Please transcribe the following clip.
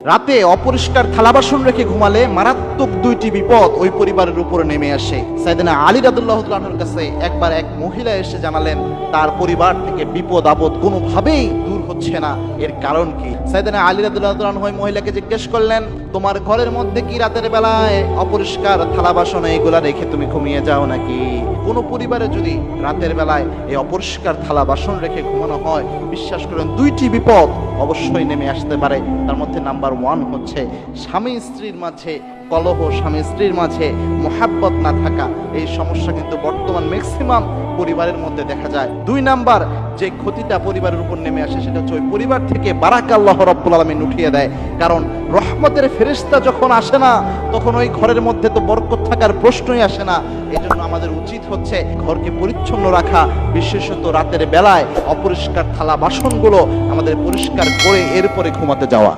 রাতে অপরিষ্কার থালা বাসন রেখে ঘুমালে মারাত্মক দুইটি বিপদ ওই পরিবারের উপরে নেমে আসে। সাইয়েদনা আলী রাদিয়াল্লাহু তাআলা আনহুর কাছে একবার এক মহিলা এসে জানালেন তার পরিবার থেকে বিপদ আপদ কোনোভাবেই দূর হচ্ছে না, এর কারণ কি? সাইয়েদনা আলী রাদিয়াল্লাহু তাআলা আনহু ওই মহিলাকে জিজ্ঞেস করলেন, তোমার ঘরের মধ্যে কি রাতের বেলায় অপরিষ্কার থালা বাসন এগুলা রেখে তুমি ঘুমিয়ে যাও নাকি? কোনো পরিবারে যদি রাতের বেলায় এই অপরিষ্কার থালা বাসন রেখে ঘুমানো হয়, বিশ্বাস করেন দুইটি বিপদ অবশ্যই নেমে আসতে পারে। তার মধ্যে নাম্বার 1 হচ্ছে স্বামী স্ত্রীর মাঝে কলহ, স্বামী স্ত্রীর মাঝে মোহাব্বত না থাকা। এই সমস্যা কিন্তু বর্তমান ম্যাক্সিমাম পরিবারের মধ্যে দেখা যায়। 2 নাম্বার যে ক্ষতিটা পরিবারের উপর নেমে আসে সেটা হচ্ছে ওই পরিবার থেকে বারাকা আল্লাহ রাব্বুল আলামিন উঠিয়ে দেয়। কারণ রহমতের ফেরেশতা যখন আসে না, তখন ওই ঘরের মধ্যে তো বরকত থাকার প্রশ্নই আসে না। এই জন্য আমাদের উচিত হচ্ছে ঘরকে পরিচ্ছন্ন রাখা, বিশেষত রাতের বেলায় অপরিষ্কার থালা বাসনগুলো আমাদের পরিষ্কার করে এরপরে ঘুমাতে যাওয়া।